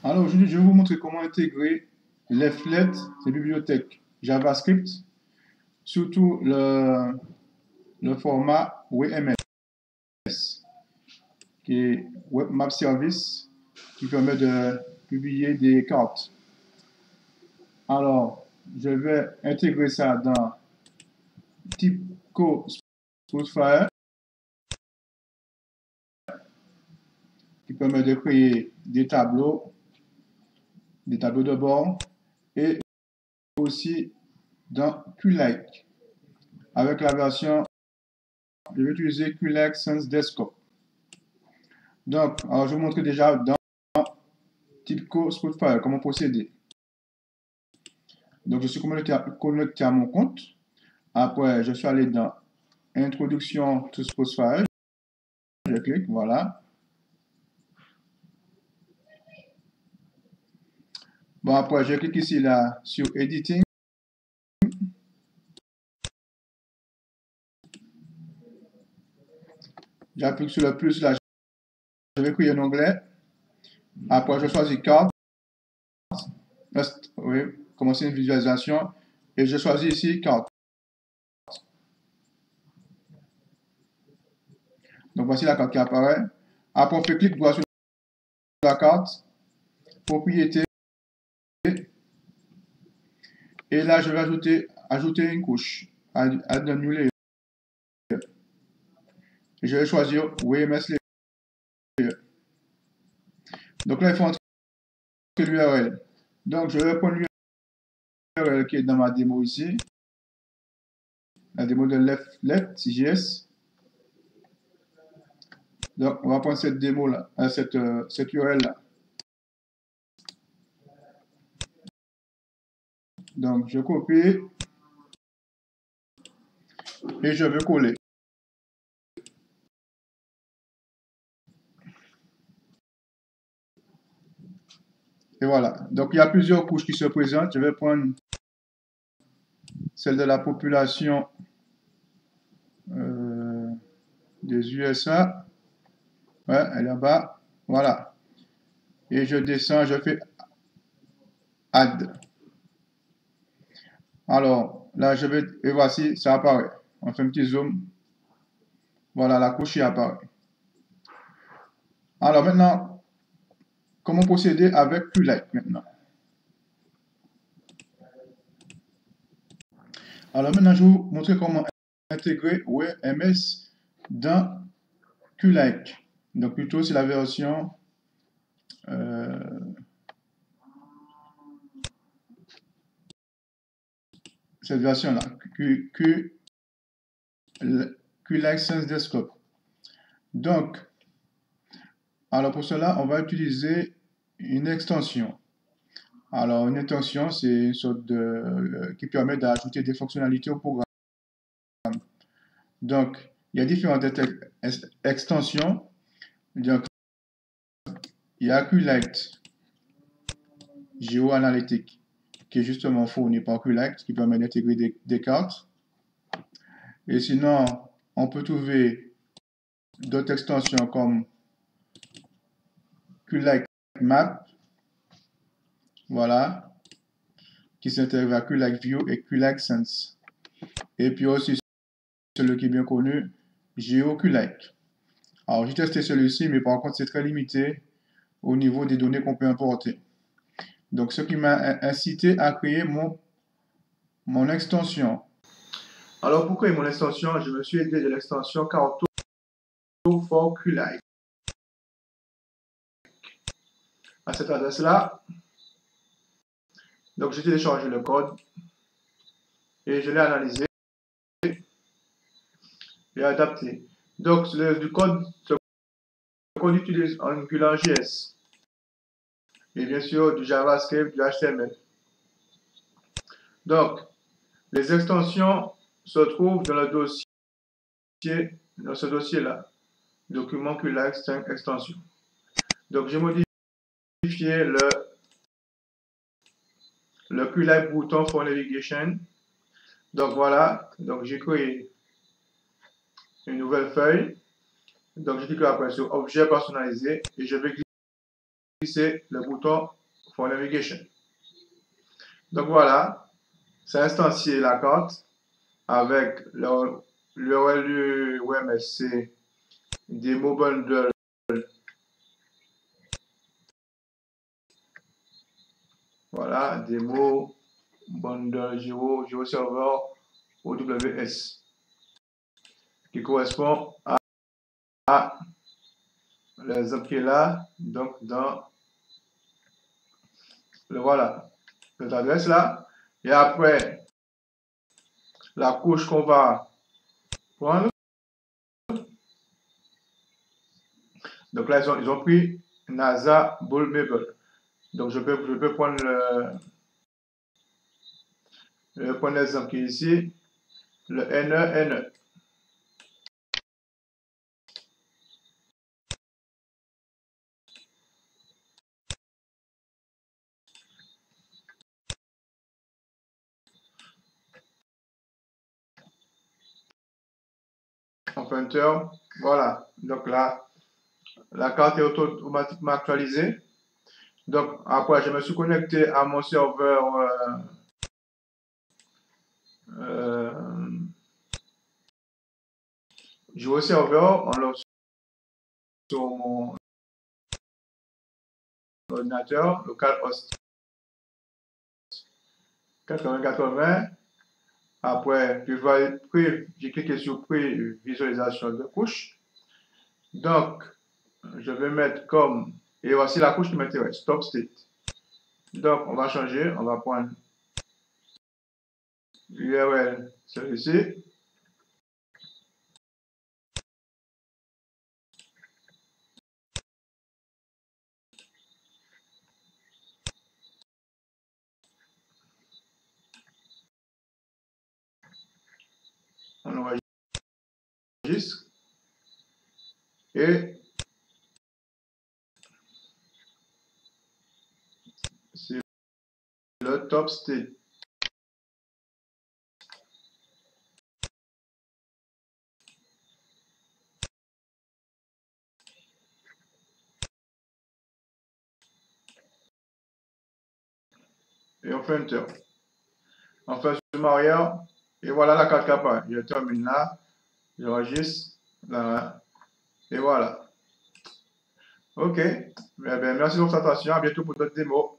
Alors aujourd'hui, je vais vous montrer comment intégrer les flettes des bibliothèques JavaScript, surtout le format WMS, qui est Webmap Service, qui permet de publier des cartes. Alors, je vais intégrer ça dans TIBCO Spotfire, qui permet de créer des tableaux de bord, et aussi dans QLike. Avec la version, je vais utiliser QLike Sans Desktop. Donc, alors je vous montre déjà dans TIBCO Spotfire comment procéder. Donc, je suis connecté à mon compte. Après, je suis allé dans Introduction to Spotfire. Je clique, voilà. Bon, après, je clique ici là sur Editing. J'appuie sur le plus là. Je vais créer un onglet. Après, je choisis Carte. Oui, commencer une visualisation. Et je choisis ici Carte. Donc, voici la carte qui apparaît. Après, on fait clic droit sur la carte. Propriété. Et là, je vais ajouter une couche. Add a new layer. Et je vais choisir WMS layer. Donc là, il faut entrer l'URL. Donc, je vais prendre l'URL qui est dans ma démo ici. La démo de left.js. Donc, on va prendre cette démo là, cette URL là. Donc, je copie et je vais coller. Et voilà. Donc, il y a plusieurs couches qui se présentent. Je vais prendre celle de la population des USA. Ouais, elle est là-bas. Voilà. Et je descends, je fais Add. Alors, là, et voici, ça apparaît. On fait un petit zoom. Voilà, la couche y apparaît. Alors maintenant, comment procéder avec QLike maintenant? Alors maintenant, je vais vous montrer comment intégrer WMS dans QLike. Donc plutôt, c'est la version cette version-là, QLike Sans Desktop. Donc, alors pour cela, on va utiliser une extension. Alors, une extension, c'est une sorte qui permet d'ajouter des fonctionnalités au programme. Donc, il y a différentes extensions. Donc, il y a QLike GeoAnalytic, qui est justement fourni par QLike, qui permet d'intégrer des cartes. Et sinon, on peut trouver d'autres extensions comme QLike Map, voilà, qui s'intègre à QLike View et QLike Sense. Et puis aussi, celui qui est bien connu, GeoQLike. Alors, j'ai testé celui-ci, mais par contre, c'est très limité au niveau des données qu'on peut importer. Donc, ce qui m'a incité à créer mon extension. Alors, pour créer mon extension, je me suis aidé de l'extension Carto for QLike. À cette adresse-là, donc j'ai téléchargé le code et je l'ai analysé et adapté. Donc, ce code utilise AngularJS et bien sûr du JavaScript, du HTML. Donc, les extensions se trouvent dans le dossier, dans ce dossier-là, document QLike String Extension. Donc, j'ai modifié le QLike bouton for navigation. Donc, voilà. Donc, j'ai créé une nouvelle feuille. Donc, je clique après sur objet personnalisé et je vais c'est le bouton For Navigation. Donc voilà, c'est instancier la carte avec l'URL du WMS, c'est Demo Bundle. Voilà, Demo Bundle GeoServer OWS qui correspond à l'exemple qui est là, donc dans le voilà, cette adresse là. Et après, la couche qu'on va prendre. Donc là, ils ont pris NASA Bull Maple. Donc je peux prendre l'exemple qui est ici, le NE. On fait Enter. Voilà. Donc là, la carte est automatiquement actualisée. Donc après, je me suis connecté à mon serveur GeoServer. On l'a sur mon ordinateur, localhost 8080. Après, j'ai cliqué sur pré-visualisation de couche. Donc, je vais mettre comme, et voici la couche qui m'intéresse, Stop State. Donc, on va changer, on va prendre l'URL, celui-ci. On enregistre. Et c'est le top state. Et on fait Enter. On fait zoom arrière. Et voilà la carte qui apparaît. Je termine là. J'enregistre. Là. Et voilà. OK. Eh bien, merci de votre attention. À bientôt pour d'autres démos.